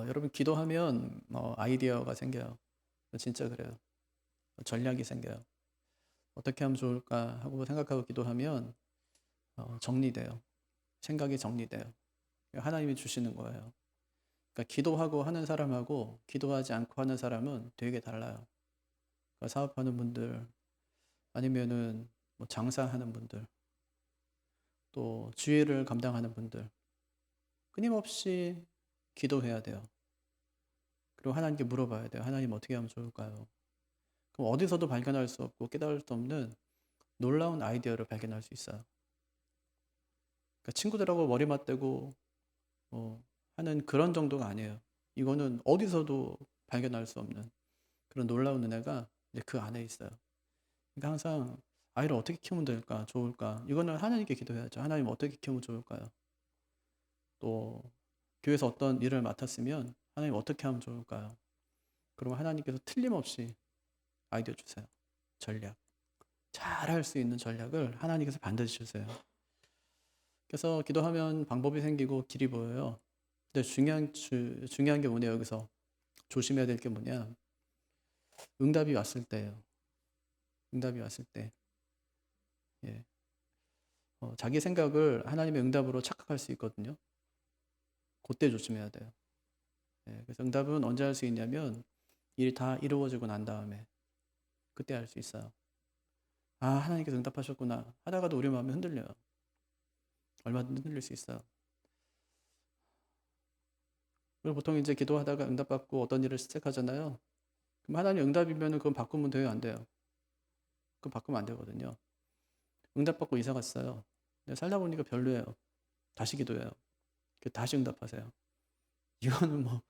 여러분 기도하면 아이디어가 생겨요. 진짜 그래요. 전략이 생겨요. 어떻게 하면 좋을까 하고 생각하고 기도하면 정리돼요. 생각이 정리돼요. 하나님이 주시는 거예요. 그러니까 기도하고 하는 사람하고 기도하지 않고 하는 사람은 되게 달라요. 그러니까 사업하는 분들 아니면은 뭐 장사하는 분들 또 주의를 감당하는 분들 끊임없이 기도해야 돼요. 그리고 하나님께 물어봐야 돼요. 하나님 어떻게 하면 좋을까요? 그럼 어디서도 발견할 수 없고 깨달을 수 없는 놀라운 아이디어를 발견할 수 있어요. 그러니까 친구들하고 머리 맞대고 하는 그런 정도가 아니에요. 이거는 어디서도 발견할 수 없는 그런 놀라운 은혜가 이제 그 안에 있어요. 그러니까 항상 아이를 어떻게 키우면 될까, 좋을까? 이거는 하나님께 기도해야죠. 하나님 어떻게 키우면 좋을까요? 또 교회에서 어떤 일을 맡았으면 하나님 어떻게 하면 좋을까요? 그러면 하나님께서 틀림없이 아이디어 주세요. 전략. 잘할 수 있는 전략을 하나님께서 반드시 주세요. 그래서 기도하면 방법이 생기고 길이 보여요. 근데 중요한 게 뭐냐, 여기서. 조심해야 될 게 뭐냐. 응답이 왔을 때예요. 응답이 왔을 때. 예. 자기 생각을 하나님의 응답으로 착각할 수 있거든요. 그때 조심해야 돼요. 예. 그래서 응답은 언제 할 수 있냐면 일이 다 이루어지고 난 다음에 그때 할 수 있어요. 아, 하나님께서 응답하셨구나 하다가도 우리 마음이 흔들려요. 얼마든지 흔들릴 수 있어요. 그리고 보통 이제 기도하다가 응답받고 어떤 일을 시작하잖아요. 그럼 하나님 응답이면 그건 바꾸면 돼요, 안 돼요? 그건 바꾸면 안 되거든요. 응답받고 이사 갔어요. 근데 살다 보니까 별로예요. 다시 기도해요. 다시 응답하세요. 이거는 뭐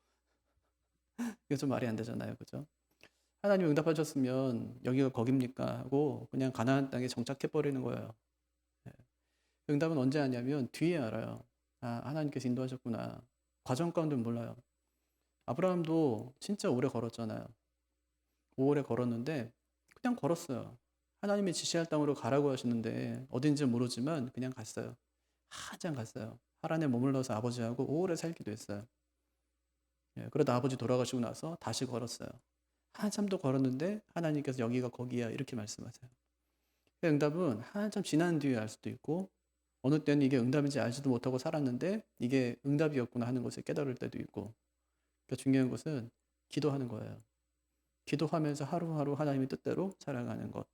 이게 좀 말이 안 되잖아요, 그죠? 하나님 응답하셨으면 여기가 거깁니까 하고 그냥 가나안 땅에 정착해 버리는 거예요. 예. 응답은 언제 하냐면 뒤에 알아요. 아, 하나님께서 인도하셨구나. 과정 가운데 몰라요. 아브라함도 진짜 오래 걸었잖아요. 오래 걸었는데 그냥 걸었어요. 하나님이 지시할 땅으로 가라고 하시는데 어딘지 모르지만 그냥 갔어요. 한참 갔어요. 하란에 머물러서 아버지하고 오래 살기도 했어요. 예, 그러다 아버지 돌아가시고 나서 다시 걸었어요. 한참 더 걸었는데 하나님께서 여기가 거기야 이렇게 말씀하세요. 응답은 한참 지난 뒤에 알 수도 있고 어느 때는 이게 응답인지 알지도 못하고 살았는데 이게 응답이었구나 하는 것을 깨달을 때도 있고. 그러니까 중요한 것은 기도하는 거예요. 기도하면서 하루하루 하나님의 뜻대로 살아가는 것.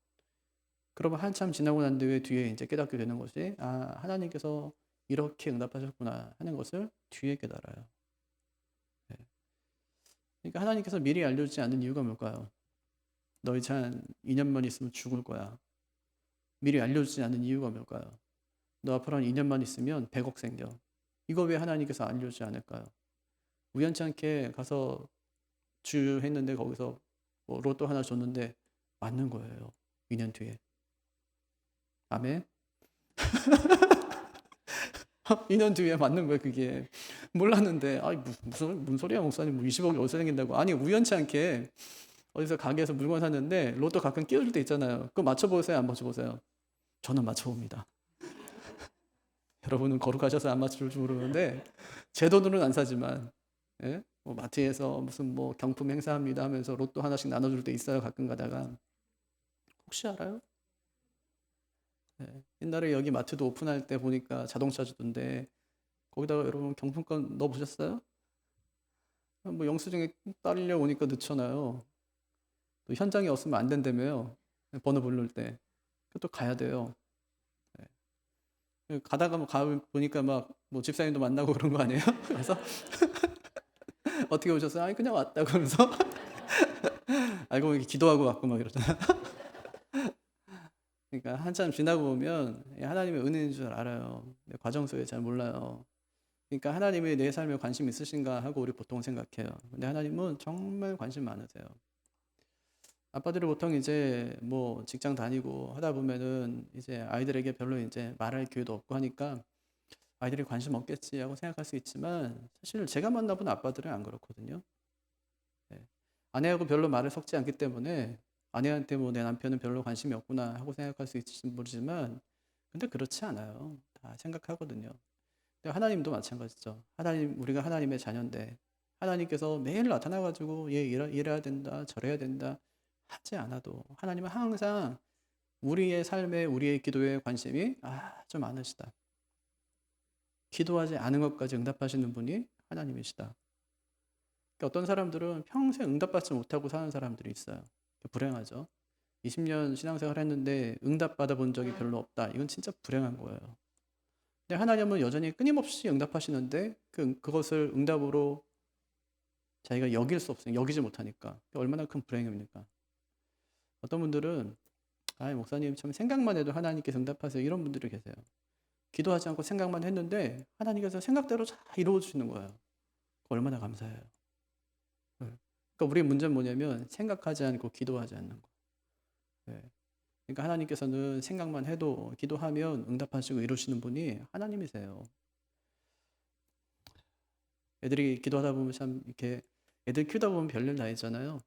그러면 한참 지나고 난 뒤에 이제 깨닫게 되는 것이 아, 하나님께서 이렇게 응답하셨구나 하는 것을 뒤에 깨달아요. 네. 그러니까 하나님께서 미리 알려주지 않는 이유가 뭘까요? 너 이제 한 2년만 있으면 죽을 거야. 미리 알려주지 않는 이유가 뭘까요? 너 앞으로 한 2년만 있으면 100억 생겨. 이거 왜 하나님께서 알려주지 않을까요? 우연치 않게 가서 주유했는데 거기서 뭐 로또 하나 줬는데 맞는 거예요. 2년 뒤에. 아멘? 2년 뒤에 맞는 거예요, 그게. 몰랐는데, 아이, 무슨 소리야, 목사님. 뭐 20억이 어디서 생긴다고. 아니, 우연치 않게 어디서 가게에서 물건 샀는데, 로또 가끔 끼워줄 때 있잖아요. 그거 맞춰보세요, 안 맞춰보세요? 저는 맞춰봅니다. 여러분은 거룩하셔서 안 맞출 줄 모르는데, 제 돈으로는 안 사지만, 예? 뭐 마트에서 무슨 뭐 경품 행사합니다 하면서 로또 하나씩 나눠줄 때 있어요, 가끔 가다가. 혹시 알아요? 예. 옛날에 여기 마트도 오픈할 때 보니까 자동차 주던데, 거기다가 여러분 경품권 넣어보셨어요? 뭐 영수증에 딸려 오니까 넣잖아요. 또 현장에 없으면 안 된다며요. 번호 부를 때. 또 가야 돼요. 가다가 보니까 막 뭐 집사님도 만나고 그런 거 아니에요? 그래서 어떻게 오셨어요? 아니 그냥 왔다 그러면서 알고 보니 기도하고 왔고 막 이러잖아요. 그러니까 한참 지나고 보면 하나님의 은혜인 줄 알아요. 과정 속에 잘 몰라요. 그러니까 하나님이 내 삶에 관심 있으신가 하고 우리 보통 생각해요. 근데 하나님은 정말 관심 많으세요. 아빠들이 보통 이제 뭐 직장 다니고 하다 보면은 이제 아이들에게 별로 이제 말할 기회도 없고 하니까 아이들이 관심 없겠지 하고 생각할 수 있지만 사실 제가 만나본 아빠들은 안 그렇거든요. 네. 아내하고 별로 말을 섞지 않기 때문에 아내한테 뭐 내 남편은 별로 관심이 없구나 하고 생각할 수 있을지 모르지만 근데 그렇지 않아요. 다 생각하거든요. 근데 하나님도 마찬가지죠. 하나님 우리가 하나님의 자녀인데 하나님께서 매일 나타나 가지고 얘 이래야 된다, 저래야 된다 하지 않아도 하나님은 항상 우리의 삶에, 우리의 기도에 관심이 아주 많으시다. 기도하지 않은 것까지 응답하시는 분이 하나님이시다. 그러니까 어떤 사람들은 평생 응답받지 못하고 사는 사람들이 있어요. 불행하죠. 20년 신앙생활 했는데 응답받아 본 적이 별로 없다. 이건 진짜 불행한 거예요. 근데 하나님은 여전히 끊임없이 응답하시는데 그것을 응답으로 자기가 여길 수 없으니까, 여기지 못하니까 얼마나 큰 불행입니까? 어떤 분들은 목사님 참 생각만 해도 하나님께서 응답하세요, 이런 분들이 계세요. 기도하지 않고 생각만 했는데 하나님께서 생각대로 잘 이루어주시는 거예요. 얼마나 감사해요. 그러니까 우리의 문제는 뭐냐면 생각하지 않고 기도하지 않는 거. 그러니까 하나님께서는 생각만 해도 기도하면 응답하시고 이루시는 분이 하나님이세요. 애들이 기도하다 보면 참 이렇게 애들 키우다 보면 별일 나이잖아요.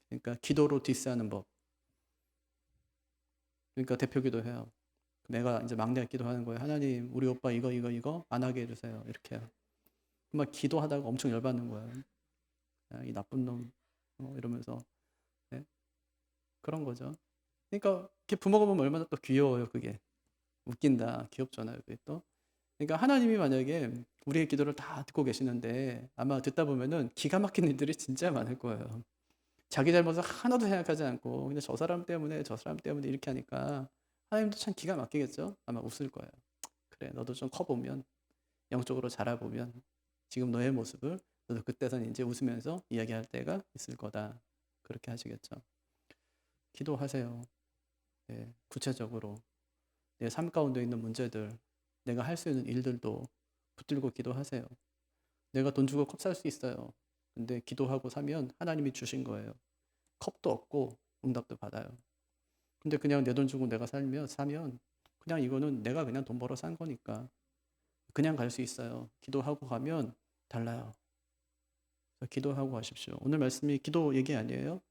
그러니까 기도로 디스하는 법. 그러니까 대표 기도해요. 내가 이제 막내가 기도하는 거예요. 하나님, 우리 오빠 이거 안 하게 해주세요. 이렇게요. 막 기도하다가 엄청 열받는 거예요. 야, 이 나쁜 놈, 이러면서. 네? 그런 거죠. 그러니까 이렇게 부모가 보면 얼마나 또 귀여워요, 그게. 웃긴다, 귀엽잖아요, 그게 또. 그러니까 하나님이 만약에 우리의 기도를 다 듣고 계시는데 아마 듣다 보면은 기가 막힌 일들이 진짜 많을 거예요. 자기 잘못을 하나도 생각하지 않고 근데 저 사람 때문에 이렇게 하니까 하나님도 참 기가 막히겠죠? 아마 웃을 거예요. 그래, 너도 좀 커보면, 영적으로 자라보면 지금 너의 모습을 너도 그때선 이제 웃으면서 이야기할 때가 있을 거다. 그렇게 하시겠죠. 기도하세요. 네, 구체적으로 내 삶 가운데 있는 문제들, 내가 할 수 있는 일들도 붙들고 기도하세요. 내가 돈 주고 컵 살 수 있어요. 근데 기도하고 사면 하나님이 주신 거예요. 컵도 얻고 응답도 받아요. 근데 그냥 내 돈 주고 내가 사면 그냥 이거는 내가 그냥 돈 벌어 산 거니까 그냥 갈 수 있어요. 기도하고 가면 달라요. 기도하고 가십시오. 오늘 말씀이 기도 얘기 아니에요.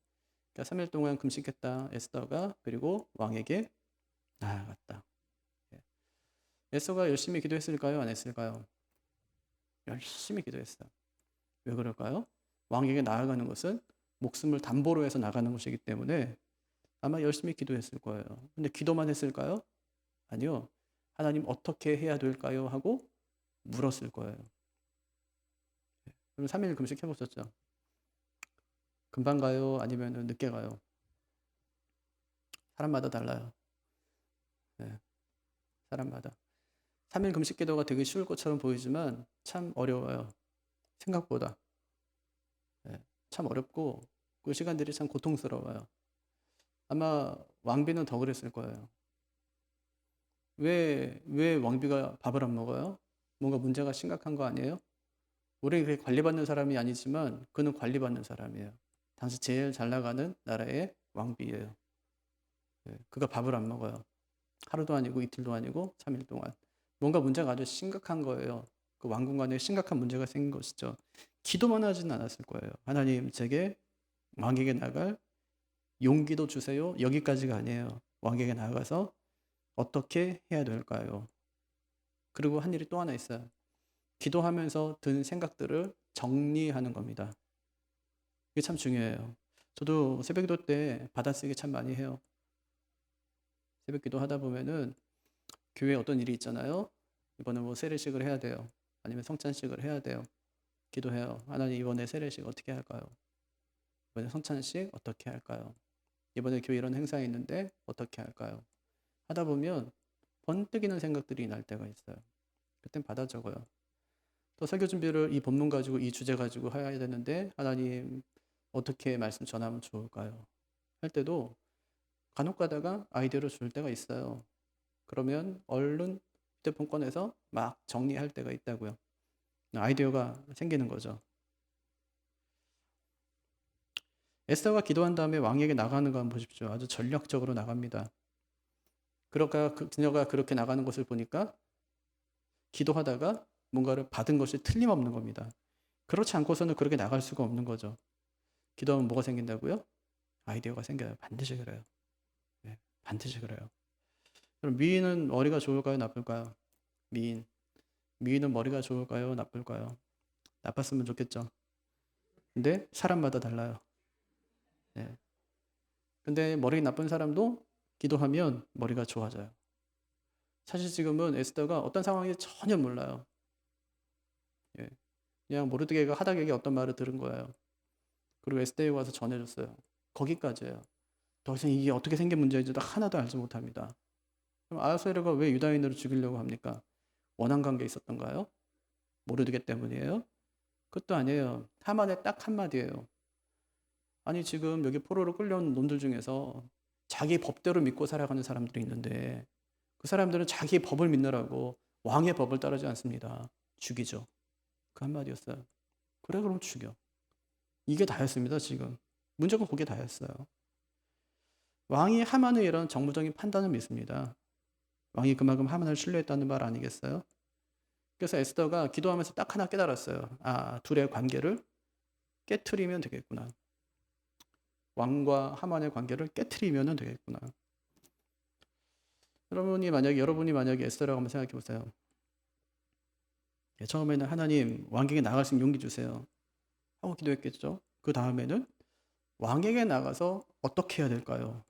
그러니까 3일 동안 금식했다 에스더가, 그리고 왕에게 나아갔다. 에스더가 열심히 기도했을까요? 안 했을까요? 열심히 기도했어요. 왜 그럴까요? 왕에게 나아가는 것은 목숨을 담보로 해서 나가는 것이기 때문에 아마 열심히 기도했을 거예요. 근데 기도만 했을까요? 아니요. 하나님 어떻게 해야 될까요? 하고 물었을 거예요. 그럼 3일 금식 해보셨죠? 금방 가요? 아니면 늦게 가요? 사람마다 달라요. 네, 사람마다. 3일 금식 기도가 되게 쉬울 것처럼 보이지만 참 어려워요. 생각보다. 네, 참 어렵고 그 시간들이 참 고통스러워요. 아마 왕비는 더 그랬을 거예요. 왜 왕비가 밥을 안 먹어요? 뭔가 문제가 심각한 거 아니에요? 우리 그 관리받는 사람이 아니지만 그는 관리받는 사람이에요. 당시 제일 잘 나가는 나라의 왕비예요. 그가 밥을 안 먹어요. 하루도 아니고 이틀도 아니고 3일 동안. 뭔가 문제가 아주 심각한 거예요. 그 왕궁 간에 심각한 문제가 생긴 것이죠. 기도만 하지는 않았을 거예요. 하나님, 제게 왕에게 나갈 용기도 주세요. 여기까지가 아니에요. 왕에게 나가서 어떻게 해야 될까요? 그리고 한 일이 또 하나 있어요. 기도하면서 든 생각들을 정리하는 겁니다. 이게 참 중요해요. 저도 새벽기도 때 받아쓰기 참 많이 해요. 새벽기도 하다 보면은 교회에 어떤 일이 있잖아요. 이번에 뭐 세례식을 해야 돼요. 아니면 성찬식을 해야 돼요. 기도해요. 하나님, 이번에 세례식 어떻게 할까요? 이번에 성찬식 어떻게 할까요? 이번에 교회 이런 행사 있는데 어떻게 할까요? 하다 보면 번뜩이는 생각들이 날 때가 있어요. 그땐 받아 적어요. 또 설교 준비를 이 본문 가지고, 이 주제 가지고 해야 되는데 하나님, 어떻게 말씀 전하면 좋을까요? 할 때도 간혹 가다가 아이디어를 줄 때가 있어요. 그러면 얼른 휴대폰 꺼내서 막 정리할 때가 있다고요. 아이디어가 생기는 거죠. 에스더가 기도한 다음에 왕에게 나가는 거 한번 보십시오. 아주 전략적으로 나갑니다. 그녀가 그렇게 나가는 것을 보니까 기도하다가 뭔가를 받은 것이 틀림없는 겁니다. 그렇지 않고서는 그렇게 나갈 수가 없는 거죠. 기도하면 뭐가 생긴다고요? 아이디어가 생겨요. 반드시 그래요. 네, 반드시 그래요. 그럼 미인은 머리가 좋을까요? 나쁠까요? 미인은 머리가 좋을까요? 나쁠까요? 나빴으면 좋겠죠. 근데 사람마다 달라요. 예. 근데 머리 나쁜 사람도 기도하면 머리가 좋아져요. 사실 지금은 에스더가 어떤 상황인지 전혀 몰라요. 예. 그냥 모르드게가 하닥에게 어떤 말을 들은 거예요. 그리고 에스더에 와서 전해줬어요. 거기까지예요. 더 이상 이게 어떻게 생긴 문제인지도 하나도 알지 못합니다. 그럼 아하수에로가 왜 유다인으로 죽이려고 합니까? 원한 관계 있었던가요? 모르드게 때문이에요? 그것도 아니에요. 하만의 딱 한마디예요. 아니 지금 여기 포로로 끌려온 놈들 중에서 자기 법대로 믿고 살아가는 사람들이 있는데 그 사람들은 자기 법을 믿느라고 왕의 법을 따르지 않습니다. 죽이죠. 그 한마디였어요. 그래 그럼 죽여. 이게 다였습니다. 지금. 문제가 그게 다였어요. 왕이 하만의 이런 정무적인 판단을 믿습니다. 왕이 그만큼 하만을 신뢰했다는 말 아니겠어요? 그래서 에스더가 기도하면서 딱 하나 깨달았어요. 아, 둘의 관계를 깨트리면 되겠구나. 왕과 하만의 관계를 깨트리면 되겠구나. 여러분이 만약에 에스더라고 한번 생각해 보세요. 처음에는 하나님 왕에게 나갈 수 있는 용기 주세요 하고 기도했겠죠. 그 다음에는 왕에게 나가서 어떻게 해야 될까요?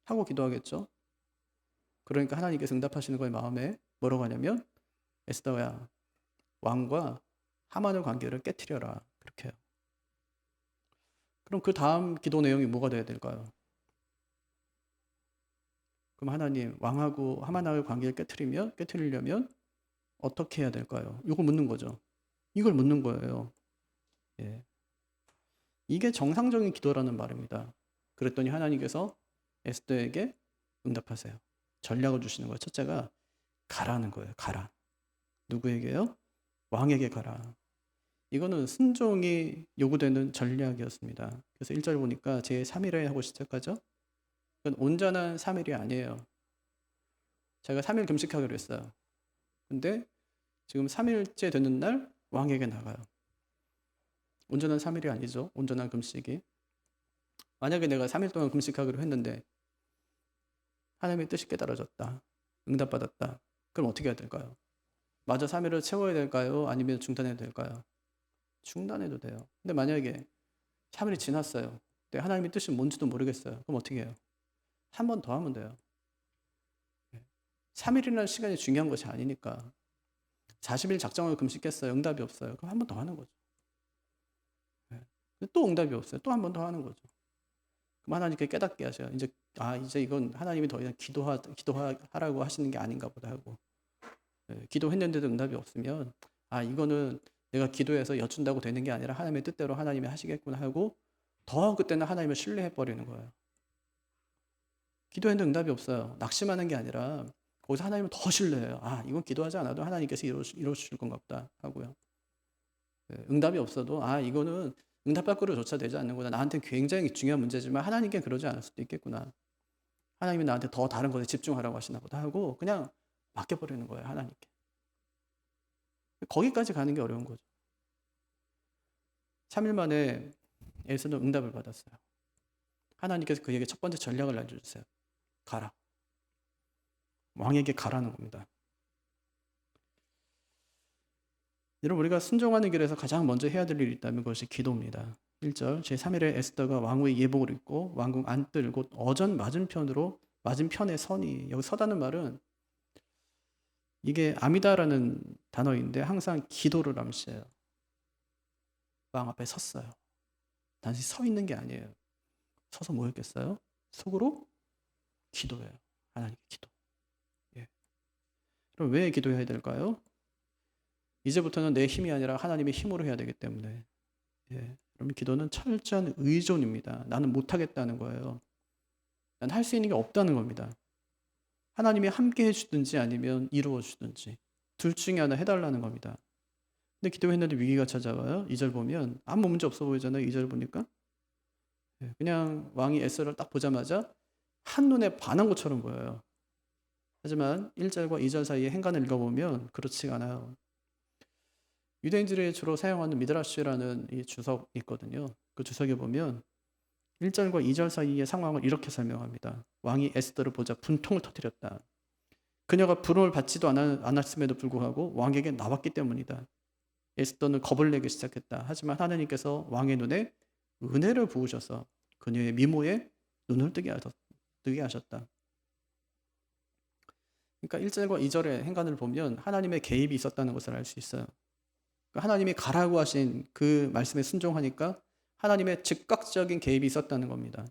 하고 기도하겠죠. 그러니까 하나님께서 응답하시는 거에 마음에 뭐라고 하냐면 에스더야 왕과 하만의 관계를 깨트려라 그렇게 해요. 그럼 그 다음 기도 내용이 뭐가 돼야 될까요? 그럼 하나님 왕하고 하만하고의 관계를 깨트리려면 어떻게 해야 될까요? 이걸 묻는 거죠. 이걸 묻는 거예요. 예. 이게 정상적인 기도라는 말입니다. 그랬더니 하나님께서 에스더에게 응답하세요. 전략을 주시는 거예요. 첫째가 가라는 거예요. 가라. 누구에게요? 왕에게 가라. 이거는 순종이 요구되는 전략이었습니다. 그래서 1절 보니까 제3일에 하고 시작하죠. 그건 온전한 3일이 아니에요. 제가 3일 금식하기로 했어요. 근데 지금 3일째 되는 날 왕에게 나가요. 온전한 3일이 아니죠. 온전한 금식이. 만약에 내가 3일 동안 금식하기로 했는데 하나님의 뜻이 깨달아졌다. 응답받았다. 그럼 어떻게 해야 될까요? 마저 3일을 채워야 될까요? 아니면 중단해도 될까요? 중단해도 돼요. 근데 만약에 3일이 지났어요. 근데 하나님의 뜻이 뭔지도 모르겠어요. 그럼 어떻게 해요? 한 번 더 하면 돼요. 3일이라는 시간이 중요한 것이 아니니까. 40일 작정하고 금식했어요. 응답이 없어요. 그럼 한 번 더 하는 거죠. 또 응답이 없어요. 또 한 번 더 하는 거죠. 그럼 하나님께 깨닫게 하셔요. 이제 이건 하나님이 더 이상 기도하라고 하시는 게 아닌가 보다 하고. 기도했는데도 응답이 없으면 이거는 내가 기도해서 여쭌다고 되는 게 아니라 하나님의 뜻대로 하나님이 하시겠구나 하고 더 그때는 하나님을 신뢰해버리는 거예요. 기도했는데 응답이 없어요. 낙심하는 게 아니라 거기서 하나님을 더 신뢰해요. 이건 기도하지 않아도 하나님께서 이루어주실 건가 보다 하고요. 응답이 없어도 이거는 응답받기로조차 되지 않는구나. 나한테 굉장히 중요한 문제지만 하나님께 그러지 않을 수도 있겠구나. 하나님이 나한테 더 다른 것에 집중하라고 하시나 보다 하고 그냥 맡겨버리는 거예요. 하나님께. 거기까지 가는 게 어려운 거죠. 3일 만에 에서는 응답을 받았어요. 하나님께서 그에게 첫 번째 전략을 알려주세요. 가라. 왕에게 가라는 겁니다. 여러분 우리가 순종하는 길에서 가장 먼저 해야 될 일이 있다면 그것이 기도입니다. 1절 제3일에 에스더가 왕후의 예복을 입고 왕궁 안뜰 곧 어전 맞은편에 서니 여기 서다는 말은 이게 아미다라는 단어인데 항상 기도를 암시해요. 왕 앞에 섰어요. 단지 서 있는 게 아니에요. 서서 뭐 했겠어요? 속으로 기도해요. 하나님께 기도. 그럼 왜 기도해야 될까요? 이제부터는 내 힘이 아니라 하나님의 힘으로 해야 되기 때문에. 그럼 기도는 철저한 의존입니다. 나는 못하겠다는 거예요. 난 할 수 있는 게 없다는 겁니다. 하나님이 함께 해주든지 아니면 이루어 주든지 둘 중에 하나 해달라는 겁니다. 근데 기도했는데 위기가 찾아와요. 2절 보면 아무 문제 없어 보이잖아요. 2절 보니까 그냥 왕이 에스더를 딱 보자마자 한눈에 반한 것처럼 보여요. 하지만 1절과 2절 사이에 행간을 읽어보면 그렇지가 않아요. 유대인들이 주로 사용하는 미드라시라는 이 주석이 있거든요. 그 주석에 보면 1절과 2절 사이의 상황을 이렇게 설명합니다. 왕이 에스더를 보자 분통을 터뜨렸다. 그녀가 부름을 받지도 않았음에도 불구하고 왕에게 나왔기 때문이다. 에스더는 겁을 내기 시작했다. 하지만 하나님께서 왕의 눈에 은혜를 부으셔서 그녀의 미모에 눈을 뜨게 하셨다. 그러니까 1절과 2절의 행간을 보면 하나님의 개입이 있었다는 것을 알 수 있어요. 그러니까 하나님이 가라고 하신 그 말씀에 순종하니까 하나님의 즉각적인 개입이 있었다는 겁니다.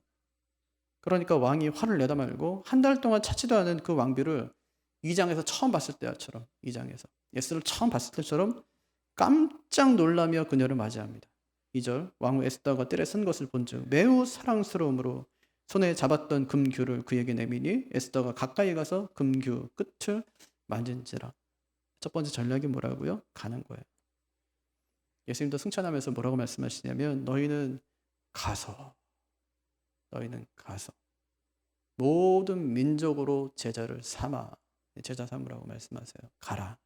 그러니까 왕이 화를 내다 말고 한 달 동안 찾지도 않은 그 왕비를 2장에서 처음 봤을 때처럼 2장에서 에스더를 처음 봤을 때처럼 깜짝 놀라며 그녀를 맞이합니다. 2절 왕후 에스더가 뜰에 쓴 것을 본즉 매우 사랑스러움으로 손에 잡았던 금규를 그에게 내미니 에스더가 가까이 가서 금규 끝을 만진지라. 첫 번째 전략이 뭐라고요? 가는 거예요. 예수님도 승천하면서 뭐라고 말씀하시냐면 너희는 가서 모든 민족으로 제자를 삼아 제자 삼으라고 말씀하세요. 가라.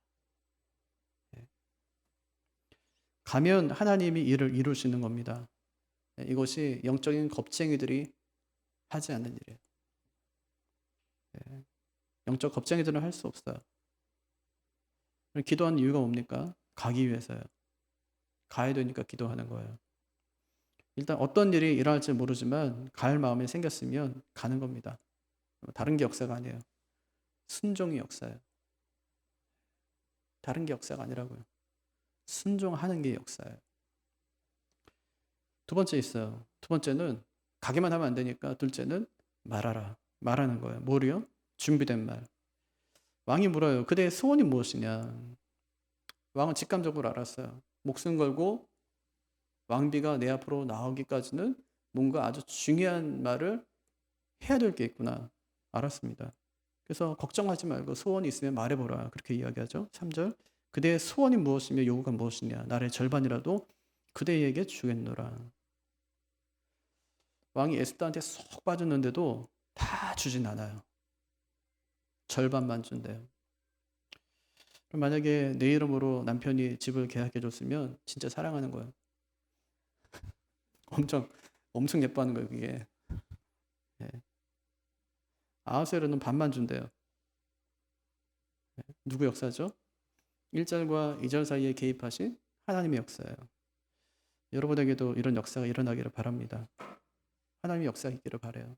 가면 하나님이 일을 이루시는 겁니다. 이것이 영적인 겁쟁이들이 하지 않는 일이에요. 영적 겁쟁이들은 할 수 없어요. 기도하는 이유가 뭡니까? 가기 위해서요. 가야 되니까 기도하는 거예요. 일단 어떤 일이 일어날지 모르지만 갈 마음이 생겼으면 가는 겁니다. 다른 게 역사가 아니에요. 순종이 역사예요. 다른 게 역사가 아니라고요. 순종하는 게 역사예요. 두 번째 있어요. 두 번째는 가기만 하면 안 되니까 둘째는 말하라. 말하는 거예요. 뭐요? 준비된 말. 왕이 물어요. 그대의 소원이 무엇이냐? 왕은 직감적으로 알았어요. 목숨 걸고 왕비가 내 앞으로 나오기까지는 뭔가 아주 중요한 말을 해야 될 게 있구나. 알았습니다. 그래서 걱정하지 말고 소원이 있으면 말해보라. 그렇게 이야기하죠. 3절. 그대의 소원이 무엇이며 요구가 무엇이냐. 나의 절반이라도 그대에게 주겠노라. 왕이 에스더한테 쏙 빠졌는데도 다 주진 않아요. 절반만 준대요. 그럼 만약에 내 이름으로 남편이 집을 계약해 줬으면 진짜 사랑하는 거예요. 엄청 예뻐하는 거예요, 그게. 네. 아하수에로는 반만 준대요. 네. 누구 역사죠? 1절과 2절 사이에 개입하신 하나님의 역사예요. 여러분에게도 이런 역사가 일어나기를 바랍니다. 하나님의 역사이기를 바라요.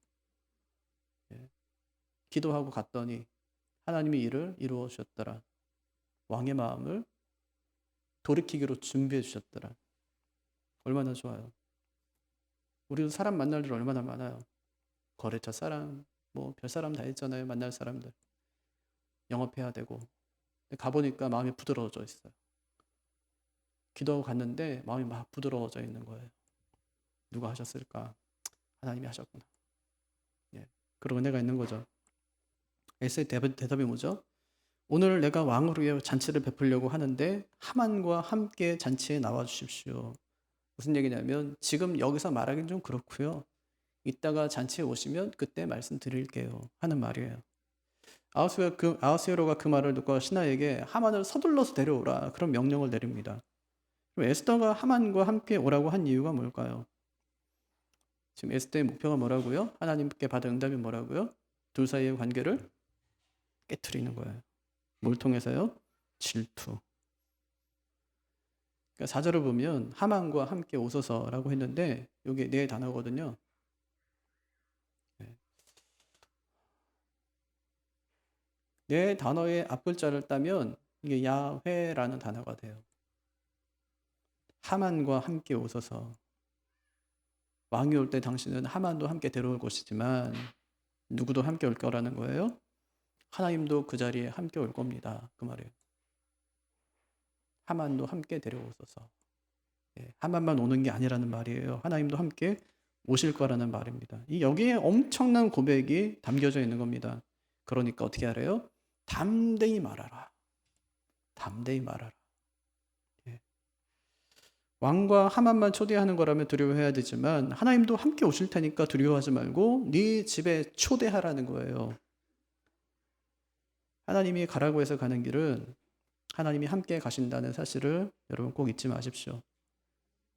네. 기도하고 갔더니 하나님이 일을 이루어 주셨더라. 왕의 마음을 돌이키기로 준비해 주셨더라. 얼마나 좋아요. 우리도 사람 만날 일 얼마나 많아요. 거래처 사람, 뭐 별 사람 다 있잖아요. 만날 사람들. 영업해야 되고. 가보니까 마음이 부드러워져 있어요. 기도하고 갔는데 마음이 막 부드러워져 있는 거예요. 누가 하셨을까? 하나님이 하셨구나. 예. 그런 은혜가 있는 거죠. 에스의 대답이 뭐죠? 오늘 내가 왕을 위해 잔치를 베풀려고 하는데 하만과 함께 잔치에 나와 주십시오. 무슨 얘기냐면 지금 여기서 말하기는 좀 그렇고요. 이따가 잔치에 오시면 그때 말씀드릴게요 하는 말이에요. 아하수에로가 그 말을 듣고 신하에게 하만을 서둘러서 데려오라 그런 명령을 내립니다. 그럼 에스더가 하만과 함께 오라고 한 이유가 뭘까요? 지금 에스더의 목표가 뭐라고요? 하나님께 받은 응답이 뭐라고요? 둘 사이의 관계를 깨트리는 거예요. 뭘 통해서요? 질투. 그러니까 4절을 보면 하만과 함께 오소서라고 했는데 이게 네 단어거든요. 네 단어의 앞글자를 따면 이게 야훼라는 단어가 돼요. 하만과 함께 오소서. 왕이 올 때 당신은 하만도 함께 데려올 것이지만 누구도 함께 올 거라는 거예요. 하나님도 그 자리에 함께 올 겁니다. 그 말이에요. 하만도 함께 데려오소서. 하만만 오는 게 아니라는 말이에요. 하나님도 함께 오실 거라는 말입니다. 여기에 엄청난 고백이 담겨져 있는 겁니다. 그러니까 어떻게 하래요? 담대히 말하라. 담대히 말하라. 왕과 하만만 초대하는 거라면 두려워해야 되지만 하나님도 함께 오실 테니까 두려워하지 말고 네 집에 초대하라는 거예요. 하나님이 가라고 해서 가는 길은 하나님이 함께 가신다는 사실을 여러분 꼭 잊지 마십시오.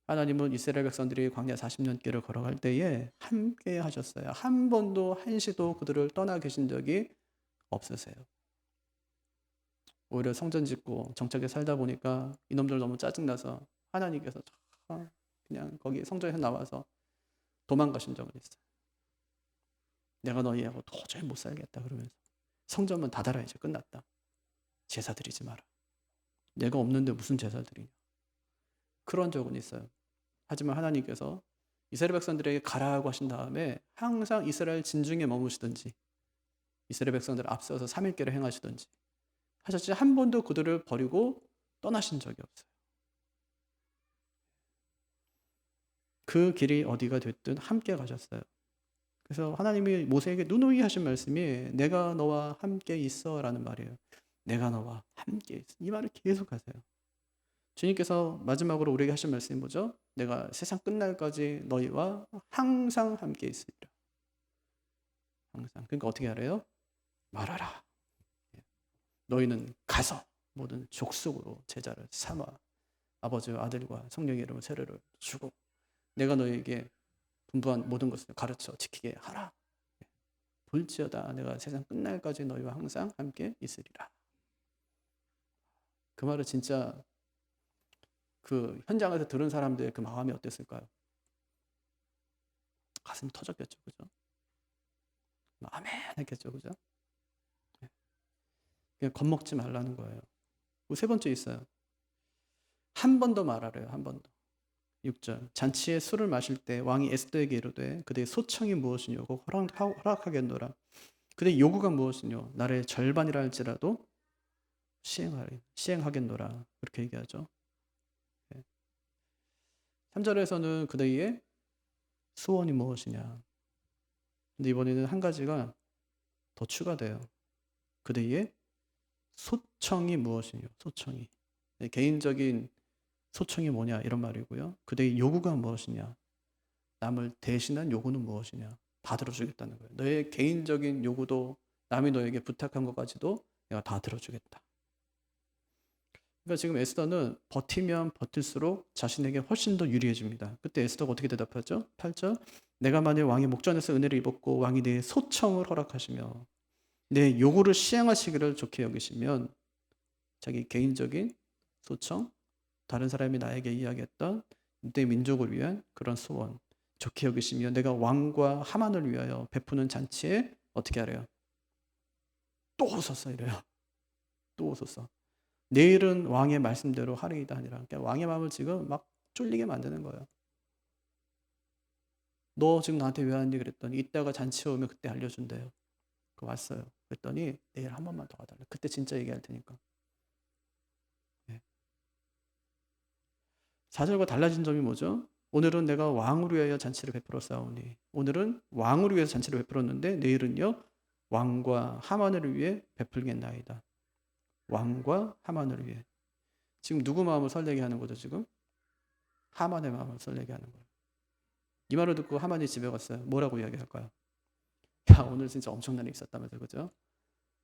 하나님은 이스라엘 백성들이 광야 40년 길을 걸어갈 때에 함께 하셨어요. 한 번도 한시도 그들을 떠나 계신 적이 없으세요. 오히려 성전 짓고 정착에 살다 보니까 이놈들 너무 짜증나서 하나님께서 그냥 거기 성전에서 나와서 도망가신 적은 있어요. 내가 너희하고 도저히 못 살겠다 그러면서 성전만 닫아라, 이제 끝났다. 제사 드리지 마라. 내가 없는데 무슨 제사 드리냐. 그런 적은 있어요. 하지만 하나님께서 이스라엘 백성들에게 가라고 하신 다음에 항상 이스라엘 진중에 머무시든지 이스라엘 백성들을 앞서서 3일계를 행하시든지 하셨지, 한 번도 그들을 버리고 떠나신 적이 없어요. 그 길이 어디가 됐든 함께 가셨어요. 그래서 하나님이 모세에게 누누이 하신 말씀이 내가 너와 함께 있어 라는 말이에요. 내가 너와 함께 있어. 이 말을 계속 하세요. 주님께서 마지막으로 우리에게 하신 말씀이 뭐죠? 내가 세상 끝날까지 너희와 항상 함께 있으리라. 항상. 그러니까 어떻게 하래요? 말하라. 너희는 가서 모든 족속으로 제자를 삼아 아버지와 아들과 성령의 이름으로 세례를 주고 내가 너희에게 분부한 모든 것을 가르쳐 지키게 하라. 볼지어다 내가 세상 끝날까지 너희와 항상 함께 있으리라. 그 말을 진짜 그 현장에서 들은 사람들의 그 마음이 어땠을까요? 가슴이 터졌겠죠, 그죠? 아멘 했겠죠, 그죠? 그냥 겁먹지 말라는 거예요. 세 번째 있어요. 한 번 더 말하래요, 한 번 더. 6절. 잔치에 술을 마실 때 왕이 에스더에게 이르되 그대의 소청이 무엇이뇨? 곧 허락하겠노라. 그대의 요구가 무엇이뇨? 나라의 절반이라 할지라도 시행하겠노라. 그렇게 얘기하죠. 3절에서는 그대의 소원이 무엇이냐. 근데 이번에는 한 가지가 더 추가돼요. 그대의 소청이 무엇이뇨? 소청이. 개인적인 소청이 뭐냐 이런 말이고요. 그대의 요구가 무엇이냐. 남을 대신한 요구는 무엇이냐. 다 들어주겠다는 거예요. 너의 개인적인 요구도 남이 너에게 부탁한 것까지도 내가 다 들어주겠다. 그러니까 지금 에스더는 버티면 버틸수록 자신에게 훨씬 더 유리해집니다. 그때 에스더가 어떻게 대답하죠? 8절. 내가 만일 왕의 목전에서 은혜를 입었고 왕이 내 소청을 허락하시며 내 요구를 시행하시기를 좋게 여기시면 자기 개인적인 소청, 다른 사람이 나에게 이야기했던 내 민족을 위한 그런 소원 좋게 여기시며 내가 왕과 하만을 위하여 베푸는 잔치에 어떻게 하래요? 또 오소서 이래요. 또 오소서. 내일은 왕의 말씀대로 하리이다 하니라. 그러니까 왕의 마음을 지금 막 쫄리게 만드는 거예요. 너 지금 나한테 왜 왔니? 그랬더니 이따가 잔치 오면 그때 알려준대요. 그 왔어요. 그랬더니 내일 한 번만 더 와달래. 그때 진짜 얘기할 테니까. 4절과 달라진 점이 뭐죠? 오늘은 내가 왕을 위하여 잔치를 베풀어 싸우니 오늘은 왕을 위해서 잔치를 베풀었는데 내일은요 왕과 하만을 위해 베풀겠나이다. 왕과 하만을 위해. 지금 누구 마음을 설레게 하는 거죠? 지금 하만의 마음을 설레게 하는 거예요. 이 말을 듣고 하만이 집에 갔어요. 뭐라고 이야기할까요? 야, 오늘 진짜 엄청난 일이 있었다면서, 그죠?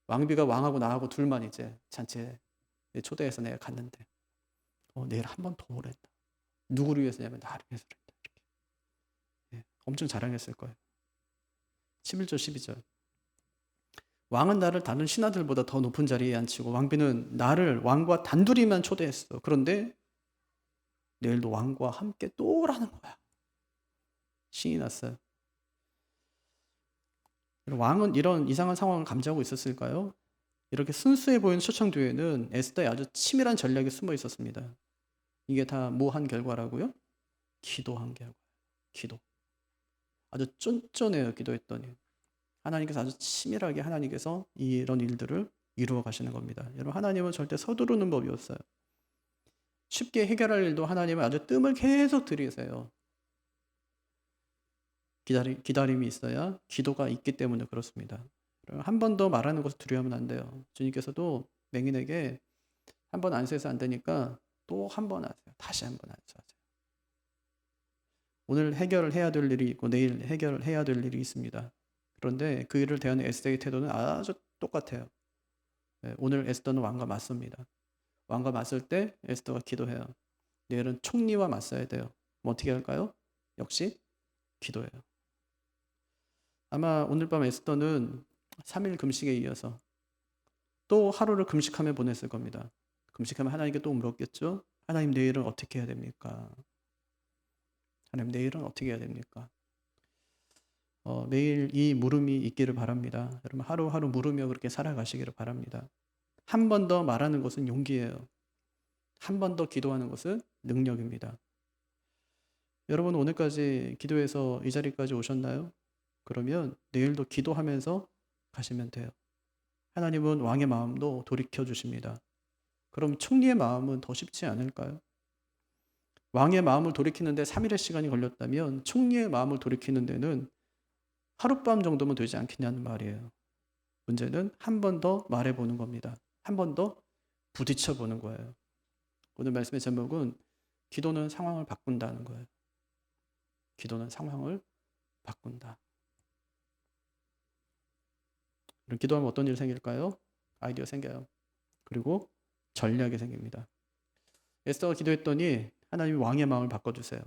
왕비가 왕하고 나하고 둘만 이제 잔치에 초대해서 내가 갔는데 내일 한 번 더 오랬다. 누구를 위해서냐면 나를 위해서 그랬다. 이렇게. 엄청 자랑했을 거예요. 11절 12절. 왕은 나를 다른 신하들보다 더 높은 자리에 앉히고 왕비는 나를 왕과 단둘이만 초대했어. 그런데 내일도 왕과 함께 또 오라는 거야. 신이 났어요. 왕은 이런 이상한 상황을 감지하고 있었을까요? 이렇게 순수해 보이는 초청 뒤에는 에스더의 아주 치밀한 전략이 숨어 있었습니다. 이게 다 뭐 한 결과라고요? 기도한 결과. 기도. 아주 쫀쫀해요. 기도했더니. 하나님께서 아주 치밀하게 하나님께서 이런 일들을 이루어 가시는 겁니다. 여러분, 하나님은 절대 서두르는 법이 없어요. 쉽게 해결할 일도 하나님은 아주 뜸을 계속 들이세요. 기다림이 있어야 기도가 있기 때문에 그렇습니다. 한 번 더 말하는 것을 두려워하면 안 돼요. 주님께서도 맹인에게 한 번 안수해서 안 되니까 또 한 번 하세요. 다시 한 번 안수하세요. 오늘 해결을 해야 될 일이 있고 내일 해결을 해야 될 일이 있습니다. 그런데 그 일을 대하는 에스더의 태도는 아주 똑같아요. 오늘 에스더는 왕과 맞섭니다. 왕과 맞설 때 에스더가 기도해요. 내일은 총리와 맞서야 돼요. 그럼 어떻게 할까요? 역시 기도해요. 아마 오늘 밤 에스더는 3일 금식에 이어서 또 하루를 금식하며 보냈을 겁니다. 금식하면 하나님께 또 물었겠죠. 하나님, 내일은 어떻게 해야 됩니까? 하나님, 내일은 어떻게 해야 됩니까? 매일 이 물음이 있기를 바랍니다. 여러분, 하루하루 물으며 그렇게 살아가시기를 바랍니다. 한 번 더 말하는 것은 용기예요. 한 번 더 기도하는 것은 능력입니다. 여러분, 오늘까지 기도해서 이 자리까지 오셨나요? 그러면 내일도 기도하면서 가시면 돼요. 하나님은 왕의 마음도 돌이켜 주십니다. 그럼 총리의 마음은 더 쉽지 않을까요? 왕의 마음을 돌이키는데 3일의 시간이 걸렸다면 총리의 마음을 돌이키는 데는 하룻밤 정도면 되지 않겠냐는 말이에요. 문제는 한 번 더 말해보는 겁니다. 한 번 더 부딪혀보는 거예요. 오늘 말씀의 제목은 기도는 상황을 바꾼다는 거예요. 기도는 상황을 바꾼다. 그럼 기도하면 어떤 일이 생길까요? 아이디어 생겨요. 그리고 전략이 생깁니다. 에스더가 기도했더니 하나님이 왕의 마음을 바꿔주세요.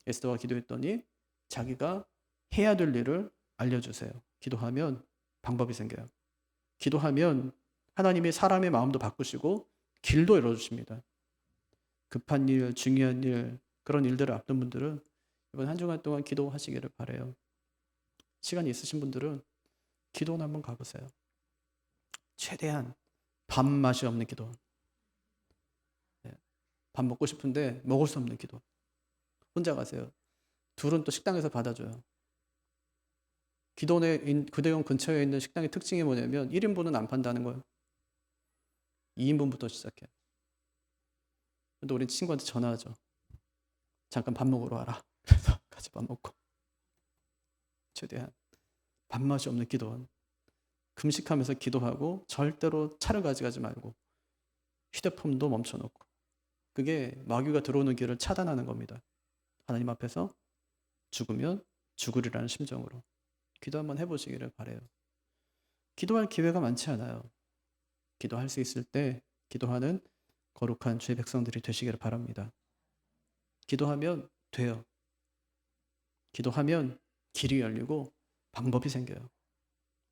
에스더가 기도했더니 자기가 해야 될 일을 알려주세요. 기도하면 방법이 생겨요. 기도하면 하나님이 사람의 마음도 바꾸시고 길도 열어주십니다. 급한 일, 중요한 일, 그런 일들을 앞둔 분들은 이번 한 주간 동안 기도하시기를 바라요. 시간이 있으신 분들은 기도는 한번 가보세요. 최대한 밥맛이 없는 기도. 밥 먹고 싶은데 먹을 수 없는 기도. 혼자 가세요. 둘은 또 식당에서 받아줘요. 교대원 근처에 있는 식당의 특징이 뭐냐면 1인분은 안 판다는 거예요. 2인분부터 시작해. 근데 우린 친구한테 전화하죠. 잠깐 밥 먹으러 와라. 그래서 같이 밥 먹고. 최대한 밥맛이 없는 기도원. 금식하면서 기도하고 절대로 차를 가져가지 말고 휴대폰도 멈춰놓고. 그게 마귀가 들어오는 길을 차단하는 겁니다. 하나님 앞에서 죽으면 죽으리라는 심정으로 기도 한번 해보시기를 바라요. 기도할 기회가 많지 않아요. 기도할 수 있을 때 기도하는 거룩한 주의 백성들이 되시기를 바랍니다. 기도하면 돼요. 기도하면 길이 열리고 방법이 생겨요.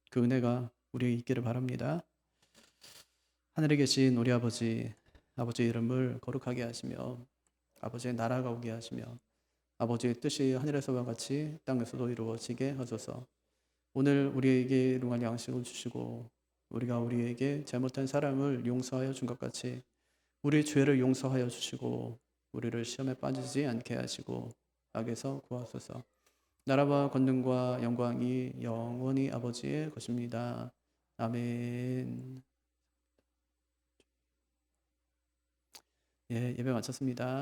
그 은혜가 우리에게 있기를 바랍니다. 하늘에 계신 우리 아버지, 아버지의 이름을 거룩하게 하시며 아버지의 나라가 오게 하시며 아버지의 뜻이 하늘에서와 같이 땅에서도 이루어지게 하소서. 오늘 우리에게 일용할 양식을 주시고 우리가 우리에게 잘못한 사람을 용서하여 준 것 같이 우리 죄를 용서하여 주시고 우리를 시험에 빠지지 않게 하시고 악에서 구하소서. 나라와 권능과 영광이 영원히 아버지의 것입니다. 아멘. 예, 예배 마쳤습니다.